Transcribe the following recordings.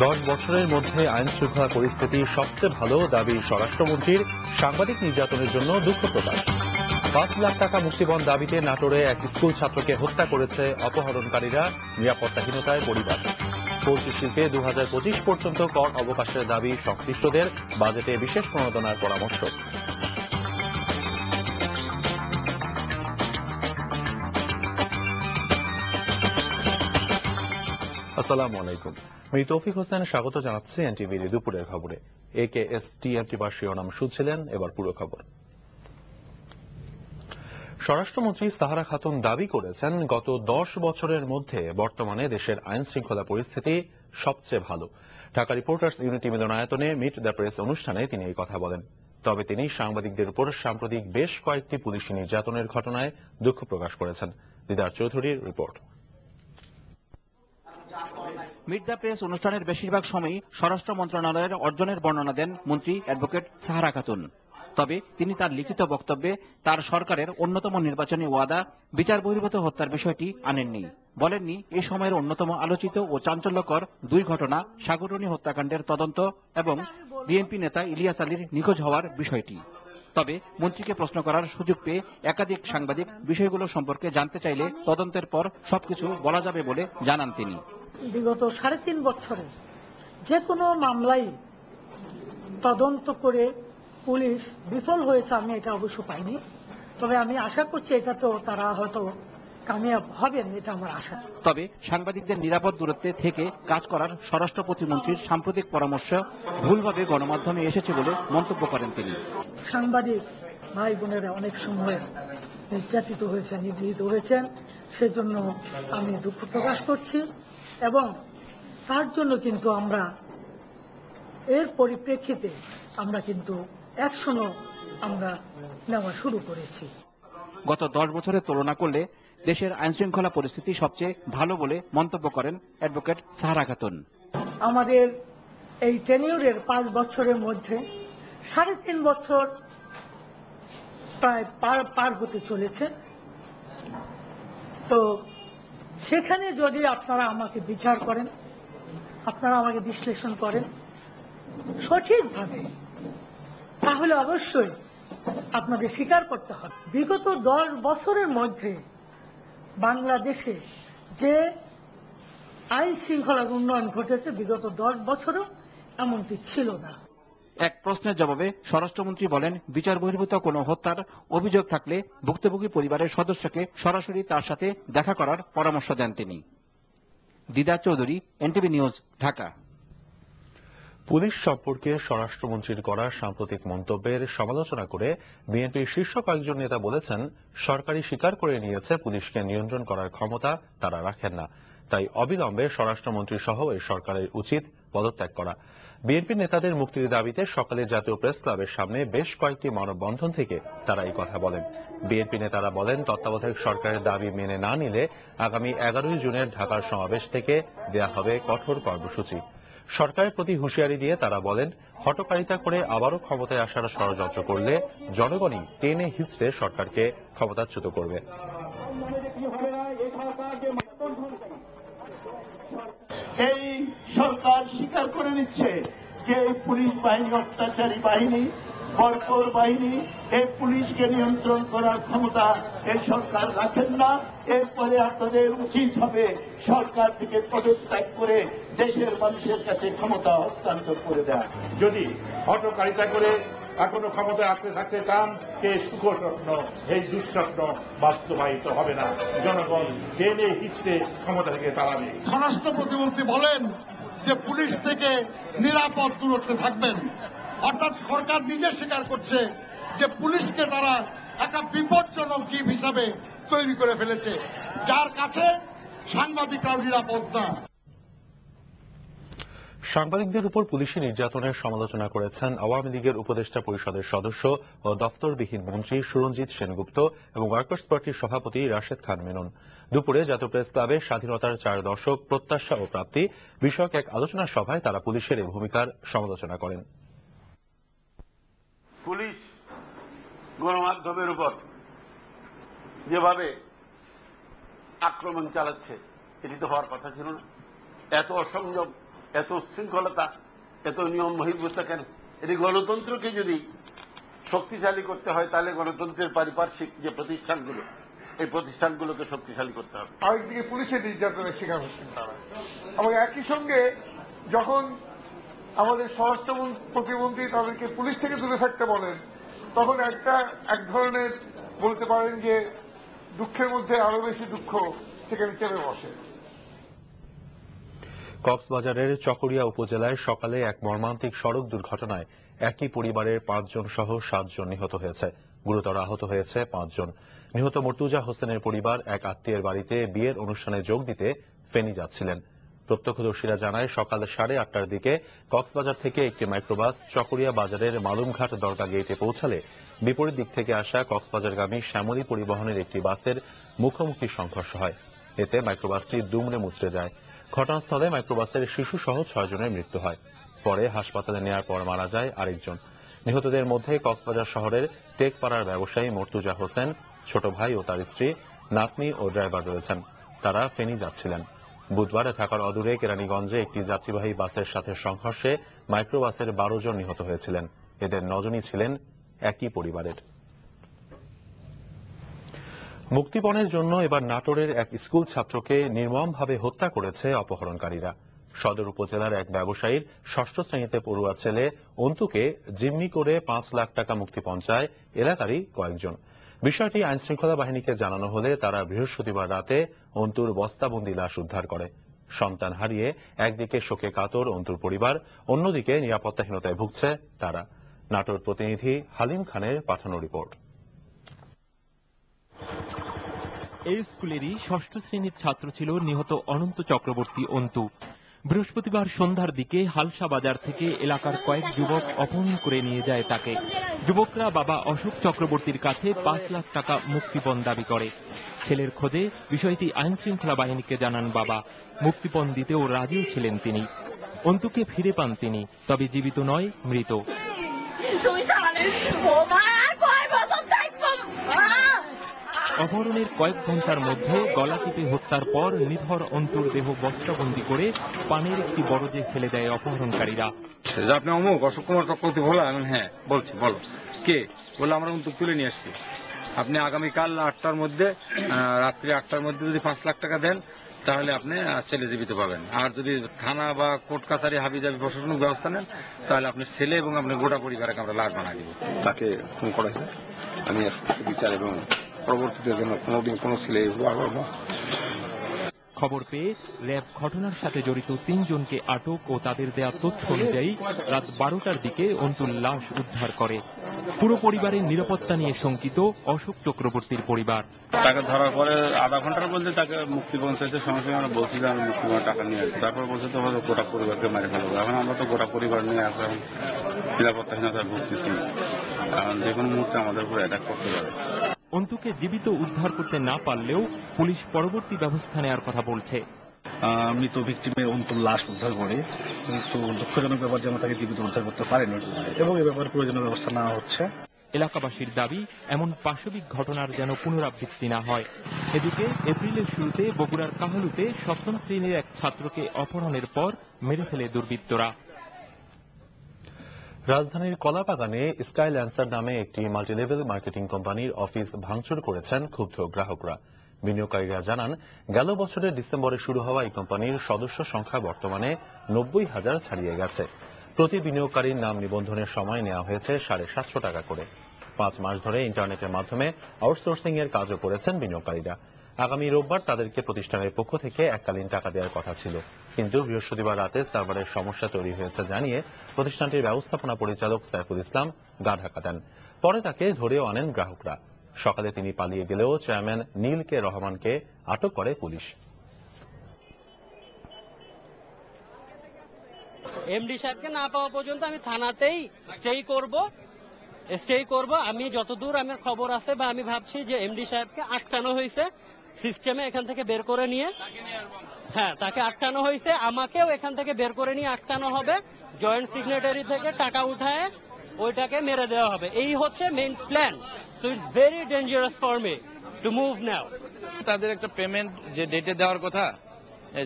10 বছরের মধ্যে আইন শৃঙ্খলা পরিস্থিতি সবচেয়ে ভালো দাবি স্বরাষ্ট্রমন্ত্রীর। সাংবাদিক নির্যাতনের জন্য দুঃখ প্রকাশ। 5 লাখ টাকা মুক্তিপণ দাবিতে নাটোরে এক স্কুল ছাত্রকে হত্যা করেছে অপহরণকারীরা, নিরাপত্তাহীনতায় পরিবার। পোলট্রি শিল্পে 2025 পর্যন্ত কর অবকাশের দাবি সংশ্লিষ্টদের, বাজেটে বিশেষ প্রণোদনার পরামর্শ। আসসালামু আলাইকুম। আমি তৌফিক হোসেন স্বাগত জানাচ্ছি এনটিভির দুপুরের খবরে। AKSTMT বার শিরোনাম শুনছিলেন, এবার পুরো খবর। স্বরাষ্ট্রমন্ত্রী সাহারা খাতুন দাবি করেছেন, গত 10 বছরের মধ্যে বর্তমানে দেশের আইন শৃঙ্খলা পরিস্থিতি সবচেয়ে ভালো। ঢাকা রিপোর্টার্স ইউনিটি মিলনায়তনে মিট দ্য প্রেস অনুষ্ঠানে তিনি এই কথা বলেন। তবে তিনি সাংবাদিকদের উপর সাম্প্রতিক বেশ কয়েকটি পুলিশি নির্যাতনের ঘটনায় দুঃখ প্রকাশ করেছেন। দিদার চৌধুরীর রিপোর্ট। মিট দ্য প্রেস অনুষ্ঠানের বেশিরভাগ সময়ই স্বরাষ্ট্র মন্ত্রণালয়ের অর্জনের বর্ণনা দেন মন্ত্রী অ্যাডভোকেট সাহারা খাতুন। তবে তিনি তার লিখিত বক্তব্যে তার সরকারের অন্যতম নির্বাচনী ওয়াদা বিচার বহির্ভূত হত্যার বিষয়টি আনেননি। বলেননি এই সময়ের অন্যতম আলোচিত ও চাঞ্চল্যকর দুই ঘটনা সাগররণী হত্যাকাণ্ডের তদন্ত এবং বিএনপি নেতা ইলিয়াস আলীর নিখোঁজ হওয়ার বিষয়টি। তবে মন্ত্রীকে প্রশ্ন করার সুযোগ পেয়ে একাধিক সাংবাদিক বিষয়গুলো সম্পর্কে জানতে চাইলে তদন্তের পর সবকিছু বলা যাবে বলে জানান তিনি। বিগত 3.5 বছরে যে কোনো মামলাই তদন্ত করে পুলিশ বিফল হয়েছে, আমি এটা অবশ্য পাইনি। তবে আমি আশা করছি এটা তো তারা হয়তো কামিয়াব হবেন, এটা আমার আশা। তবে সাংবাদিকদের নিরাপদ দূরত্বে থেকে কাজ করার স্বরাষ্ট্র প্রতিমন্ত্রীর সাম্প্রতিক পরামর্শ ভুলভাবে গণমাধ্যমে এসেছে বলে মন্তব্য করেন তিনি। সাংবাদিক ভাই বোনেরা অনেক সময় নির্যাতিত হয়েছেন, নিগৃহীত হয়েছেন, সেজন্য আমি দুঃখ প্রকাশ করছি এবং তার জন্য কিন্তু আমরা এর পরিপ্রেক্ষিতে আমরা কিন্তু অ্যাকশনও আমরা নেওয়া শুরু করেছি। গত 10 বছরের তুলনা করলে দেশের আইনশৃঙ্খলা পরিস্থিতি সবচেয়ে ভালো বলে মন্তব্য করেন অ্যাডভোকেট সাহারা খাতুন। আমাদের এই টেনিউরের 5 বছরের মধ্যে 3.5 বছর প্রায় পার হতে চলেছে। তো সেখানে যদি আপনারা আমাকে বিচার করেন, আপনারা আমাকে বিশ্লেষণ করেন সঠিকভাবে, তাহলে অবশ্যই আপনাদের স্বীকার করতে হবে বিগত 10 বছরের মধ্যে বাংলাদেশে যে আইন শৃঙ্খলার উন্নয়ন ঘটেছে বিগত 10 বছরও এমনটি ছিল না। এক প্রশ্নের জবাবে স্বরাষ্ট্রমন্ত্রী বলেন, বিচার বহির্ভূত কোনো হত্যার অভিযোগ থাকলে ভুক্তভোগী পরিবারের সদস্যকে সরাসরি তার সাথে দেখা করার পরামর্শ দেন তিনি। Didar Chowdhury, NTV news, Dhaka. Police সম্পর্কে স্বরাষ্ট্রমন্ত্রীর করা সাম্প্রতিক মন্তব্যের সমালোচনা করে বিএনপির শীর্ষ কয়েকজন নেতা বলেছেন, সরকারই স্বীকার করে নিয়েছে পুলিশকে নিয়ন্ত্রণ করার ক্ষমতা তারা রাখেন না। তাই অবিলম্বে স্বরাষ্ট্রমন্ত্রী সহ এই সরকারের উচিত পদত্যাগ করা। বিএনপি নেতাদের মুক্তির দাবিতে সকালে জাতীয় প্রেস ক্লাবের সামনে বেশ কয়েকটি মানববন্ধন থেকে তারা এই কথা বলেন। বিএনপি নেতারা বলেন, তত্ত্বাবধায়ক সরকারের দাবি মেনে না নিলে আগামী 11 জুনের ঢাকার সমাবেশ থেকে দেয়া হবে কঠোর কর্মসূচি। সরকারের প্রতি হুঁশিয়ারি দিয়ে তারা বলেন, হঠকারিতা করে আবারও ক্ষমতায় আসার ষড়যন্ত্র করলে জনগণই টেনে হিঁচড়ে সরকারকে ক্ষমতাচ্যুত করবে। এই সরকার স্বীকার করে নিচ্ছে যে এই পুলিশ বাহিনী অত্যাচারী বাহিনী, বর্বর বাহিনী, এই পুলিশকে নিয়ন্ত্রণ করার ক্ষমতা এই সরকার রাখেন না। এরপরে আপনাদের উচিত হবে সরকার থেকে পদত্যাগ করে দেশের মানুষের কাছে ক্ষমতা হস্তান্তর করে দেয়া। যদি হঠকারিতা করে এখনো ক্ষমতায় আঁকড়ে থাকতে চান, সে সুখ স্বপ্ন, এই দুঃস্বপ্ন বাস্তবায়িত হবে না। জনগণ টেনে হিচড়ে ক্ষমতা থেকে তাড়াবে। স্বরাষ্ট্র প্রতিমন্ত্রী বলেন যে পুলিশ থেকে নিরাপদ দূরত্বে থাকবেন, অর্থাৎ সরকার নিজে স্বীকার করছে যে পুলিশকে তারা একটা বিপজ্জনক জীব হিসাবে তৈরি করে ফেলেছে, যার কাছে সাংবাদিকরাও নিরাপদ না। সাংবাদিকদের উপর পুলিশি নির্যাতনের সমালোচনা করেছেন আওয়ামী লীগের উপদেষ্টা পরিষদের সদস্য ও দফতরবিহীন মন্ত্রী সুরঞ্জিত সেনগুপ্ত এবং ওয়ার্কার্স পার্টির সভাপতি রাশেদ খান মেনন। দুপুরে জাতীয় প্রেস ক্লাবে স্বাধীনতার 4 দশক প্রত্যাশা ও প্রাপ্তি বিষয়ক এক আলোচনা সভায় তারা পুলিশের এই ভূমিকার সমালোচনা করেন। পুলিশ গণমাধ্যমের উপর যেভাবে আক্রমণ চালাচ্ছে, এটি তো হওয়ার কথা ছিল না। এত অসংযম, এত শৃঙ্খলতা, এত নিয়ম বহির্ভূত কেন? এটি গণতন্ত্রকে যদি শক্তিশালী করতে হয় তাহলে গণতন্ত্রের পারিপার্শ্বিক যে প্রতিষ্ঠানগুলো, এই প্রতিষ্ঠানগুলোকে শক্তিশালী করতে হবে। আরেকদিকে পুলিশের নির্যাতনের শিকার হচ্ছেন তারা। এবং একই সঙ্গে যখন আমাদের স্বরাষ্ট্র প্রতিমন্ত্রী তাদেরকে পুলিশ থেকে দূরে থাকতে বলেন, তখন এক ধরনের বলতে পারেন যে দুঃখের মধ্যে আরো বেশি দুঃখ সেখানে চেপে বসে। কক্সবাজারের চকরিয়া উপজেলায় সকালে এক মর্মান্তিক সড়ক দুর্ঘটনায় একই পরিবারের 5 জন সহ 7 জন নিহত হয়েছে। গুরুতর আহত হয়েছে 5 জন। নিহত মর্তুজা হোসেনের পরিবার এক আত্মীয়ের বাড়িতে বিয়ের অনুষ্ঠানে যোগ দিতে ফেনী যাচ্ছিলেন। প্রত্যক্ষদর্শীরা জানায় সকাল 8:30টার দিকে কক্সবাজার থেকে একটি মাইক্রোবাস চকরিয়া বাজারের মালুমঘাট দরগা গেটে পৌঁছালে বিপরীত দিক থেকে আসা কক্সবাজারগামী শ্যামলী পরিবহনের একটি বাসের মুখোমুখি সংঘর্ষ হয়। এতে মাইক্রোবাসটি দুমড়ে মুচড়ে যায়। ঘটনাস্থলে মাইক্রোবাসের শিশু সহ 6 জনের মৃত্যু হয়। পরে হাসপাতালে নেওয়ার পর মারা যায় আরেকজন। নিহতদের মধ্যে কক্সবাজার শহরের টেকপাড়ার ব্যবসায়ী মর্তুজা হোসেন, ছোট ভাই ও তার স্ত্রী, নাতনি ও ড্রাইভার রয়েছেন। তারা ফেনী যাচ্ছিলেন। বুধবার ঢাকার অদূরে কেরানীগঞ্জে একটি যাত্রীবাহী বাসের সাথে সংঘর্ষে মাইক্রোবাসের 12 জন নিহত হয়েছিলেন। এদের 9 জনই ছিলেন একই পরিবারের। মুক্তিপণের জন্য এবার নাটোরের এক স্কুল ছাত্রকে নির্মমভাবে হত্যা করেছে অপহরণকারীরা। সদর উপজেলার এক ব্যবসায়ীর 6ষ্ঠ শ্রেণীতে পড়ুয়া ছেলে অন্তুকে জিম্মি করে 5 লাখ টাকা মুক্তিপণ চায় এলাকারই কয়েকজন। বিষয়টি আইনশৃঙ্খলা বাহিনীকে জানানো হলে তারা বৃহস্পতিবার রাতে অন্তুর বস্তাবন্দি লাশ উদ্ধার করে। সন্তান হারিয়ে একদিকে শোকে কাতর অন্তুর পরিবার, অন্যদিকে নিরাপত্তাহীনতায় ভুগছে তারা। নাটোর প্রতিনিধি হালিম খানের পাঠানো রিপোর্ট। এই স্কুলেরই 6ষ্ঠ শ্রেণীর ছাত্র ছিল নিহত অনন্ত চক্রবর্তী অন্তু। বৃহস্পতিবার সন্ধ্যার দিকে হালসা বাজার থেকে এলাকার কয়েক যুবক অপহরণ করে নিয়ে যায় তাকে। যুবকরা বাবা অশোক চক্রবর্তীর কাছে 5 লাখ টাকা মুক্তিপণ দাবি করে। ছেলের খোঁজে বিষয়টি আইনশৃঙ্খলা বাহিনীকে জানান বাবা। মুক্তিপণ দিতেও রাজিও ছিলেন তিনি। অন্তুকে ফিরে পান তিনি, তবে জীবিত নয়, মৃত। অপহরণের কয়েক ঘন্টার মধ্যে গলা টিপে হত্যার পর নিথর অন্তুর দেহ বস্তাবন্দি করে পানির একটি বরজে ফেলে দেয় অপহরণকারীরা। আপনি অমুক অশোক কুমার চক্রবর্তী বলা? হ্যাঁ বলছি, বলো কে? বলে আমরা অন্তু তুলে নিয়ে আসছি। আপনি আগামীকাল 8টার মধ্যে, রাত্রি 8টার মধ্যে যদি 5 লাখ টাকা দেন তাহলে আপনি ছেলে জীবিত পাবেন। আর যদি থানা বা কোর্ট কাছারি হাবিজাবি প্রশাসনিক ব্যবস্থা নেন তাহলে আপনার ছেলে এবং আপনার গোটা পরিবারকে আমরা লাশ বানা দিব। তাকে খুন করেছে, আমি বিচার এবং পরবর্তীতে যেন কোনোদিন কোনো ছেলে খবর পেয়ে র্যাব ঘটনার সাথে জড়িত 3 জনকে আটক ও তাদের দেয়া তথ্য অনুযায়ী রাত 12টার দিকে অন্তুর লাশ উদ্ধার করে। পুরো পরিবারের নিরাপত্তা নিয়ে শঙ্কিত অশোক চক্রবর্তীর পরিবার। তাকে ধরার পরে আধা ঘন্টার মধ্যে তাকে মুক্তিপণ চাইতে সঙ্গে সঙ্গে আমরা বলছি যে আমি মুক্তিপণ টাকা নিয়ে আসছি। তারপর বলছে তো আমাদের গোটা পরিবারকে মেরে ফেলবো। এখন আমরা তো গোটা পরিবার নিয়ে এখন নিরাপত্তাহীনতায় ভুগতেছি। যে কোনো মুহূর্তে আমাদের উপর অ্যাটাক করতে পারে। অন্তুকে জীবিত উদ্ধার করতে না পারলেও পুলিশ পরবর্তী ব্যবস্থা নেওয়ার কথা বলছে। মৃত ভিক্টিমের অন্তুর লাশ উদ্ধার করে, কিন্তু দুঃখজনক ব্যাপার যে আমরা তাকে জীবিত উদ্ধার করতে পারিনি এবং এ ব্যাপারে প্রয়োজনীয় ব্যবস্থা নেওয়া হচ্ছে। এলাকাবাসীর দাবি এমন পাশবিক ঘটনার যেন পুনরাবৃত্তি না হয়। এদিকে এপ্রিলের শুরুতে বগুড়ার কাহালুতে 7ম শ্রেণীর এক ছাত্রকে অপহরণের পর মেরে ফেলে দুর্বৃত্তরা। রাজধানীর কলাবাগানে স্কাই ল্যান্সার নামে একটি মাল্টিলেভেল মার্কেটিং কোম্পানির অফিস ভাঙচুর করেছেন ক্ষুব্ধ গ্রাহকরা। বিনিয়োগকারীরা জানান, গেল বছরের ডিসেম্বরে শুরু হওয়া এই কোম্পানির সদস্য সংখ্যা বর্তমানে 90,000 ছাড়িয়ে গেছে। প্রতি বিনিয়োগকারীর নাম নিবন্ধনের সময় নেওয়া হয়েছে 750 টাকা করে। 5 মাস ধরে ইন্টারনেটের মাধ্যমে আউটসোর্সিং এর কাজও করেছেন বিনিয়োগকারীরা। আগামী রোববার তাদেরকে প্রতিষ্ঠানের পক্ষ থেকে এককালীন টাকা দেওয়ার কথা ছিল, কিন্তু বৃহস্পতিবার রাতে সার্ভারের সমস্যা তৈরি হয়েছে জানিয়ে প্রতিষ্ঠানটির ব্যবস্থাপনা পরিচালক সাইফুল ইসলাম গা ঢাকা দেন। পরে তাকে ধরেও আনেন গ্রাহকরা। সকালে তিনি পালিয়ে গেলেও চেয়ারম্যান নীল কে রহমানকে আটক করে পুলিশ। এমডি সাহেবকে না পাওয়া পর্যন্ত আমি থানাতেই স্টে করব। আমি যতদূর আমার খবর আছে বা আমি ভাবছি যে এমডি সাহেবকে আটকানো হয়েছে সিস্টেমে, এখান থেকে বের করে নিয়ে, হ্যাঁ তাকে আটকানো হয়েছে, আমাকেও এখান থেকে বের করে নিয়ে আটকানো হবে। জয়েন্ট সিগনেটারি থেকে টাকা উঠায় ওইটাকে মেরে দেওয়া হবে। এই হচ্ছে main plan. So it's very dangerous for me to move now. তাদের একটা পেমেন্ট যে ডেটে দেওয়ার কথা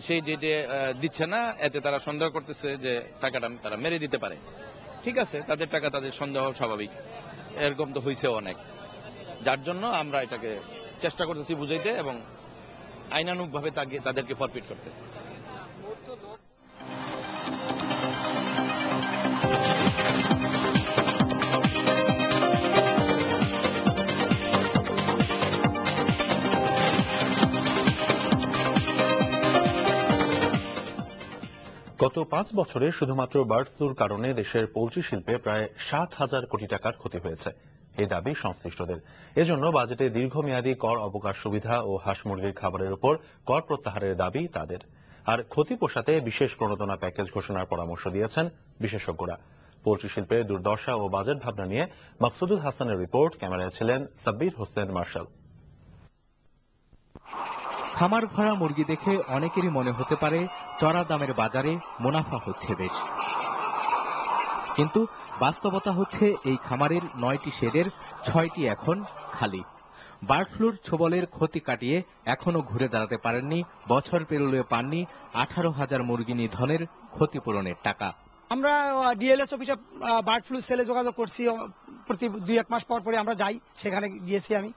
সেই ডেটে দিচ্ছে না, এতে তারা সন্দেহ করতেছে যে টাকাটা তারা মেরে দিতে পারে। ঠিক আছে, তাদের টাকা তাদের সন্দেহ স্বাভাবিক, এরকম তো হয়েছে অনেক, যার জন্য আমরা এটাকে চেষ্টা করতেছি বুঝাইতে এবং আইনানুগভাবে তাদেরকে ফরফিট করতে। গত 5 বছরে শুধুমাত্র বার্ড ফ্লুর কারণে দেশের পোল্ট্রি শিল্পে প্রায় 7,000 কোটি টাকার ক্ষতি হয়েছে। এই দাবি সংশ্লিষ্টদের। এজন্য বাজেটে দীর্ঘমেয়াদী কর অবকাশ সুবিধা ও হাঁস মুরগির খাবারের উপর কর প্রত্যাহারের দাবি তাদের। আর ক্ষতি পোষাতে বিশেষ প্রণোদনা প্যাকেজ ঘোষণার পরামর্শ দিয়েছেন বিশেষজ্ঞরা। পোল্ট্রি শিল্পের দুর্দশা ও বাজেট ভাবনা নিয়ে মাকসুদুল হাসানের রিপোর্ট, ক্যামেরায় ছিলেন সাব্বির হোসেন মার্শাল। খামার ভরা মুরগি দেখে অনেকেরই মনে হতে পারে চড়া দামের বাজারে মুনাফা হচ্ছে বেশ, কিন্তু বাস্তবতা হচ্ছে এই খামারের 9টি শেডের 6টি এখন খালি। বার্ড ফ্লুর ছোবলের ক্ষতি কাটিয়ে এখনো ঘুরে দাঁড়াতে পারেননি, বছর পেরোলেও পাননি 18,000 মুরগি নিধনের ক্ষতিপূরণের টাকা। আমরা ডিএলএস অফিসে বার্ড ফ্লু সেলে যোগাযোগ করছি, প্রতি 2-1 মাস পর পরে আমরা যাই, সেখানে গিয়েছি আমি,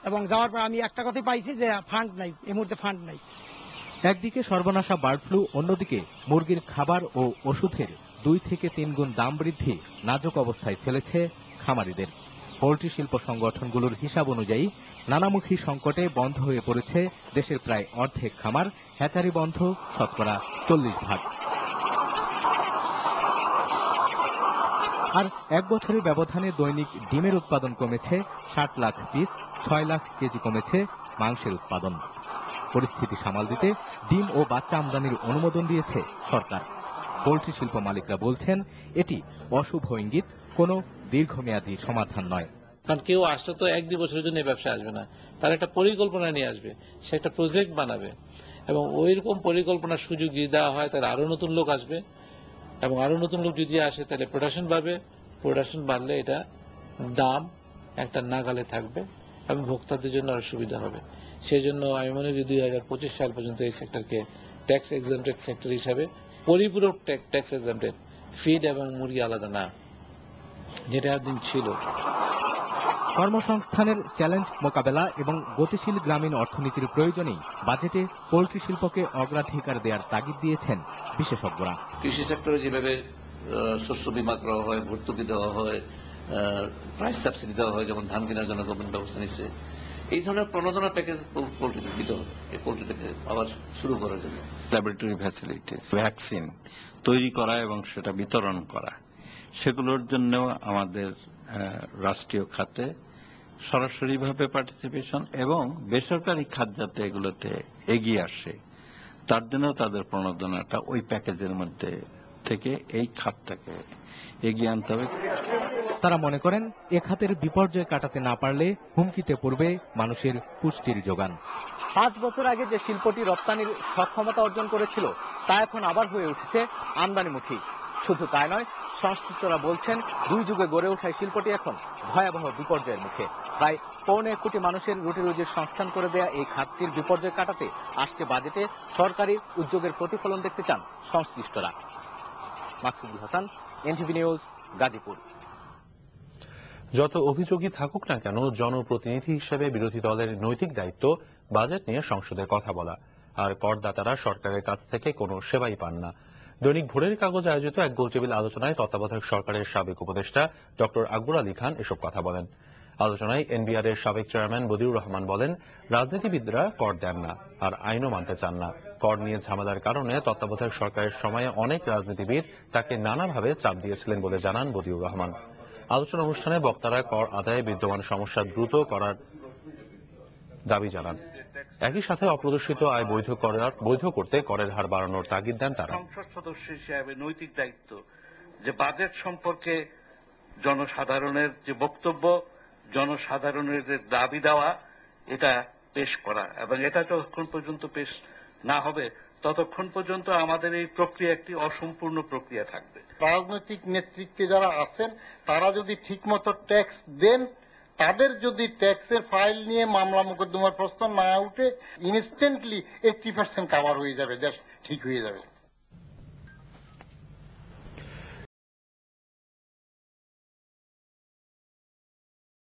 এবং যাওয়ার পর আমি একটা কথাই পাইছি যে ফান্ড নাই, এই মুহূর্তে ফান্ড নাই। একদিকে সর্বনাশা বার্ড ফ্লু, অন্যদিকে মুরগির খাবার ও ওষুধের 2 থেকে 3 গুণ দাম বৃদ্ধি নাজুক অবস্থায় ফেলেছে খামারিদের। পোল্ট্রি শিল্প সংগঠনগুলোর হিসাব অনুযায়ী নানামুখী সংকটে বন্ধ হয়ে পড়েছে দেশের প্রায় অর্ধেক খামার, হ্যাচারি বন্ধ শতকরা 40%। আর 1 বছরের ব্যবধানে দৈনিক ডিমের উৎপাদন কমেছে 60 লাখ পিস, 6 লাখ কেজি কমেছে মাংসের উৎপাদন। পরিস্থিতি সামাল দিতে ডিম ও বাচ্চা আমদানির অনুমোদন দিয়েছে সরকার। পোল্ট্রি শিল্প মালিকরা বলছেন এটি অশুভ ইঙ্গিত, কোনো দীর্ঘমেয়াদী সমাধান নয়। কারণ কেউ আসলে তো 1-2 বছরের জন্য এই ব্যবসা আসবে না, তার একটা পরিকল্পনা নিয়ে আসবে, সে একটা প্রজেক্ট বানাবে, এবং ওইরকম পরিকল্পনার সুযোগ যদি দেওয়া হয় তাহলে আরো নতুন লোক আসবে, এবং আরো নতুন লোক যদি আসে তাহলে প্রোডাকশন বাড়বে, প্রোডাকশন বাড়লে এটা দাম একটা নাগালে থাকবে এবং ভোক্তাদের জন্য আরো সুবিধা হবে। সেই জন্য আমি মনে করি 2025 সাল পর্যন্ত এই সেক্টরকে ট্যাক্স এক্সাম্পটেড সেক্টর হিসাবে পরিপূরক ট্যাক্স এক্সাম্পটেড, ফিড এবং মুরগি আলাদা না, যেটা একদিন ছিল। কর্মসংস্থানের চ্যালেঞ্জ মোকাবেলা এবং গতিশীল গ্রামীণ অর্থনীতির প্রয়োজনেই বাজেটে পোল্ট্রি শিল্পকে অগ্রাধিকার দেওয়ার তাগিদ দিয়েছেন বিশেষজ্ঞরা। কৃষি সেক্টরে যেভাবে শস্য বীমা করা হয়, ভর্তুকি দেওয়া হয়, প্রাইস সাবসিডি দেওয়া হয়, যেমন ধান কেনার জন্য গভর্নমেন্ট ব্যবস্থা নিচ্ছে, এই ধরনের প্রণোদনা প্যাকেজ পোল্ট্রিকে দিতে হবে, এই পোল্ট্রিটাকে আবার শুরু করার জন্য। ল্যাবরেটরি ফ্যাসিলিটিস, ভ্যাকসিন তৈরি করা এবং সেটা বিতরণ করা, সেগুলোর জন্য আমাদের রাষ্ট্রীয় খাতে সরাসরিভাবে পার্টিসিপেশন এবং বেসরকারি খাত যাতে এগুলোতে এগিয়ে আসে তার জন্য তাদের প্রণোদনাটা ওই প্যাকেজের মধ্যে থেকে এই খাতটাকে এগিয়ে আনতে হবে। তারা মনে করেন এ খাতের বিপর্যয় কাটাতে না পারলে হুমকিতে পড়বে মানুষের পুষ্টির যোগান। 5 বছর আগে যে শিল্পটি রপ্তানির সক্ষমতা অর্জন করেছিল তা এখন আবার হয়ে উঠেছে আমদানিমুখী। শুধু তাই নয়, সংশ্লিষ্টরা বলছেন 2 যুগে গড়ে ওঠা শিল্পটি এখন ভয়াবহ বিপর্যয়ের মুখে। প্রায় 1.25 কোটি মানুষের রুটি রুজির সংস্থান করে দেয়া এই খাতটির বিপর্যয় কাটাতে আসছে বাজেটে সরকারি উদ্যোগের প্রতিফলন দেখতে চান সংশ্লিষ্টরা। Maksudul Hasan, NTV news, Gazipur. যত অভিযোগই থাকুক না কেন, জনপ্রতিনিধি হিসেবে বিরোধী দলের নৈতিক দায়িত্ব বাজেট নিয়ে সংসদে কথা বলা, আর করদাতারা সরকারের কাছ থেকে কোনো সেবাই পান না। দৈনিক ভোরের কাগজ আয়োজিত এক গোলটেবিল আলোচনায় তত্ত্বাবধায়ক সরকারের সাবেক উপদেষ্টা ডক্টর আকবর আলী খান এসব কথা বলেন। আলোচনায় এনবিআর এর সাবেক চেয়ারম্যান বদিউর রহমান বলেন, রাজনীতিবিদরা কর দেন না আর আইনও মানতে চান না। কর নিয়ে ঝামেলার কারণে তত্ত্বাবধায়ক সরকারের সময়ে অনেক রাজনীতিবিদ তাকে নানাভাবে চাপ দিয়েছিলেন বলে জানান বদিউর রহমান। আলোচনা অনুষ্ঠানে বক্তারা কর আদায়ে বিদ্যমান সমস্যা দ্রুত করার দাবি জানান। একই সাথে অপ্রদর্শিত আয় বৈধ করতে করের হার বাড়ানোর তাগিদ দেন তারা। সংসদ সদস্য হিসেবে নৈতিক দায়িত্ব যে বাজেট সম্পর্কে জনসাধারণের যে বক্তব্য, জনসাধারণের যে দাবি দেওয়া, এটা পেশ করা, এবং এটা যতক্ষণ পর্যন্ত পেশ না হবে ততক্ষণ পর্যন্ত আমাদের এই প্রক্রিয়া একটি অসম্পূর্ণ প্রক্রিয়া থাকবে। রাজনৈতিক নেতৃত্বে যারা আছেন তারা যদি ঠিকমতো ট্যাক্স দেন তাদের যদি ট্যাক্সের ফাইল নিয়ে মামলা মোকদ্দমার প্রশ্ন না উঠে ইনস্ট্যান্টলি 80% কাভার হয়ে যাবে, দেশ ঠিক হয়ে যাবে।